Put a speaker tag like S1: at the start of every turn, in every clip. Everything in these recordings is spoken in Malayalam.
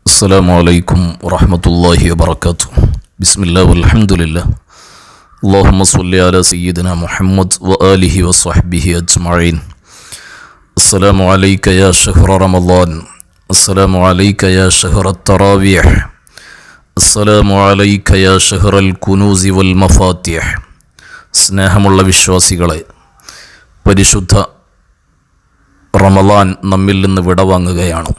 S1: السلام عليكم ورحمة الله وبركاته. بسم الله والحمد لله. اللهم صل على سيدنا محمد وآله وصحبه أجمعين. السلام عليك يا شهر رمضان. السلام عليك يا شهر التراويح. السلام عليك يا شهر الكنوز والمفاتيح. സ്നേഹമുള്ള വിശ്വാസികളെ, പരിശുദ്ധ റമളാൻ നമ്മിൽ നിന്ന് വിടവാങ്ങുകയാണ്.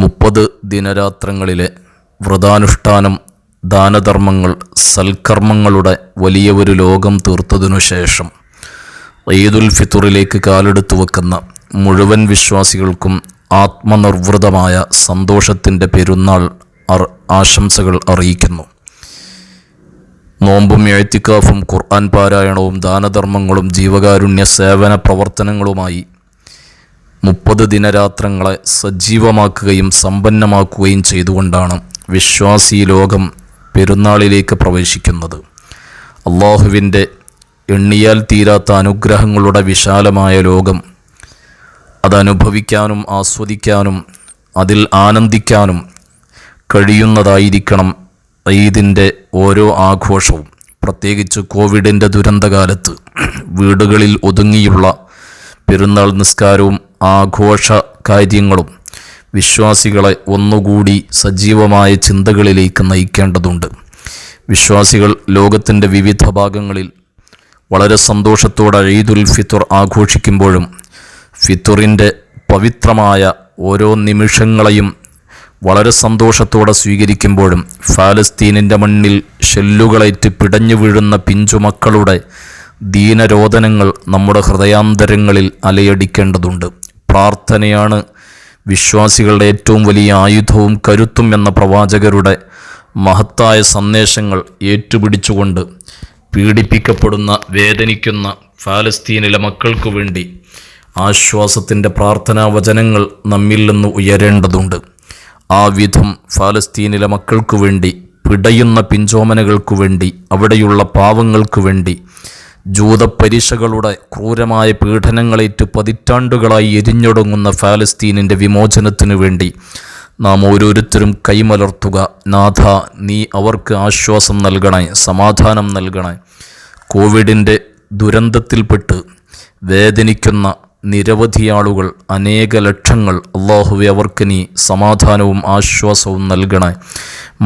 S1: 30 ദിനരാത്രങ്ങളിലെ വ്രതാനുഷ്ഠാനം, ദാനധർമ്മങ്ങൾ, സൽക്കർമ്മങ്ങളുടെ വലിയ ഒരു ലോകം തീർത്തതിനു ശേഷം ഈദുൽ ഫിത്റിലേക്ക് കാലെടുത്തു വെക്കുന്ന മുഴുവൻ വിശ്വാസികൾക്കും ആത്മനിർവൃതമായ സന്തോഷത്തിൻ്റെ പെരുന്നാൾ ആശംസകൾ അറിയിക്കുന്നു. നോമ്പും എഴുത്തിക്കാഫും ഖുർആൻ പാരായണവും ദാനധർമ്മങ്ങളും ജീവകാരുണ്യ സേവന പ്രവർത്തനങ്ങളുമായി 30 ദിനരാത്രങ്ങളെ സജീവമാക്കുകയും സമ്പന്നമാക്കുകയും ചെയ്തുകൊണ്ടാണ് വിശ്വാസി ലോകം പെരുന്നാളിലേക്ക് പ്രവേശിക്കുന്നത്. അള്ളാഹുവിൻ്റെ എണ്ണിയാൽ തീരാത്ത അനുഗ്രഹങ്ങളുടെ വിശാലമായ ലോകം അതനുഭവിക്കാനും ആസ്വദിക്കാനും അതിൽ ആനന്ദിക്കാനും കഴിയുന്നതായിരിക്കണം ഈദിൻ്റെ ഓരോ ആഘോഷവും. പ്രത്യേകിച്ച് കോവിഡിൻ്റെ ദുരന്തകാലത്ത് വീടുകളിൽ ഒതുങ്ങിയുള്ള പെരുന്നാൾ നിസ്കാരവും ആഘോഷ കാര്യങ്ങളും വിശ്വാസികളെ ഒന്നുകൂടി സജീവമായ ചിന്തകളിലേക്ക് നയിക്കേണ്ടതുണ്ട്. വിശ്വാസികൾ ലോകത്തിൻ്റെ വിവിധ ഭാഗങ്ങളിൽ വളരെ സന്തോഷത്തോടെ ഈദുൽ ഫിത്ർ ആഘോഷിക്കുമ്പോഴും ഫിത്റിൻ്റെ പവിത്രമായ ഓരോ നിമിഷങ്ങളെയും വളരെ സന്തോഷത്തോടെ സ്വീകരിക്കുമ്പോഴും ഫലസ്തീനിൻ്റെ മണ്ണിൽ ഷെല്ലുകളേറ്റ് പിടഞ്ഞു വീഴുന്ന പിഞ്ചുമക്കളുടെ ദീനരോദനങ്ങൾ നമ്മുടെ ഹൃദയാന്തരങ്ങളിൽ അലയടിക്കേണ്ടതുണ്ട്. പ്രാർത്ഥനയാണ് വിശ്വാസികളുടെ ഏറ്റവും വലിയ ആയുധവും കരുത്തും എന്ന പ്രവാചകരുടെ മഹത്തായ സന്ദേശങ്ങൾ ഏറ്റുപിടിച്ചുകൊണ്ട് പീഡിപ്പിക്കപ്പെടുന്ന വേദനിക്കുന്ന ഫലസ്തീനിലെ മക്കൾക്കു വേണ്ടി ആശ്വാസത്തിൻ്റെ പ്രാർത്ഥനാ വചനങ്ങൾ നമ്മിൽ നിന്ന് ഉയരേണ്ടതുണ്ട്. ആ വിധം ഫലസ്തീനിലെ മക്കൾക്കു വേണ്ടി, പിടയുന്ന പിഞ്ചോമനകൾക്കു വേണ്ടി, അവിടെയുള്ള പാവങ്ങൾക്കു വേണ്ടി, ജൂതപ്പരിശകളുടെ ക്രൂരമായ പീഡനങ്ങളേറ്റ് പതിറ്റാണ്ടുകളായി എരിഞ്ഞൊടുങ്ങുന്ന ഫലസ്തീനിൻ്റെ വിമോചനത്തിനു വേണ്ടി നാം ഓരോരുത്തരും കൈമലർത്തുക. നാഥ, നീ അവർക്ക് ആശ്വാസം നൽകണേ, സമാധാനം നൽകണേ. കോവിഡിൻ്റെ ദുരന്തത്തിൽപ്പെട്ട് വേദനിക്കുന്ന നിരവധി ആളുകൾ, അനേക ലക്ഷങ്ങൾ, അല്ലാഹുവേ അവർക്ക് നീ സമാധാനവും ആശ്വാസവും നൽകണേ.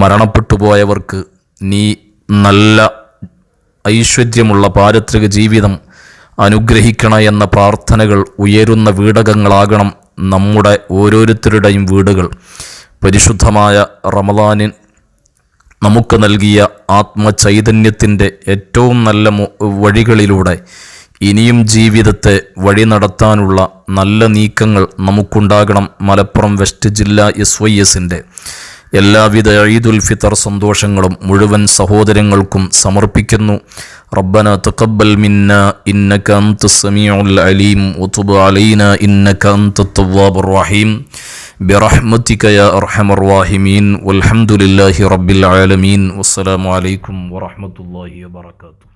S1: മരണപ്പെട്ടു പോയവർക്ക് നീ നല്ല ഐശ്വര്യമുള്ള പാരത്രിക ജീവിതം അനുഗ്രഹിക്കണ എന്ന പ്രാർത്ഥനകൾ ഉയരുന്ന വീടകങ്ങളാകണം നമ്മുടെ ഓരോരുത്തരുടെയും വീടുകൾ. പരിശുദ്ധമായ റമളാനിൽ നമുക്ക് നൽകിയ ആത്മചൈതന്യത്തിൻ്റെ ഏറ്റവും നല്ല വഴികളിലൂടെ ഇനിയും ജീവിതത്തെ വഴി നടത്താനുള്ള നല്ല നീക്കങ്ങൾ നമുക്കുണ്ടാകണം. മലപ്പുറം വെസ്റ്റ് ജില്ലാ SYSൻ്റെ എല്ലാവിധ ഈദുൽ ഫിത്ർ സന്തോഷങ്ങളും മുഴുവൻ സഹോദരങ്ങൾക്കും സമർപ്പിക്കുന്നു. റബ്ബന തഖബ്ബൽ മിന്നാ ഇന്നക അൻതസ് സമീഉൽ അലീം വതുബ് അലൈനാ ഇന്നക അൻതത് തവ്വാബുർ റഹീം ബിറഹ്മതിക യാ അർഹമർ റഹീമീൻ വൽഹംദുലില്ലാഹി റബ്ബിൽ ആലമീൻ. വസ്സലാമു അലൈക്കും വറഹ്മത്തുള്ളാഹി വബറകാതുഹു.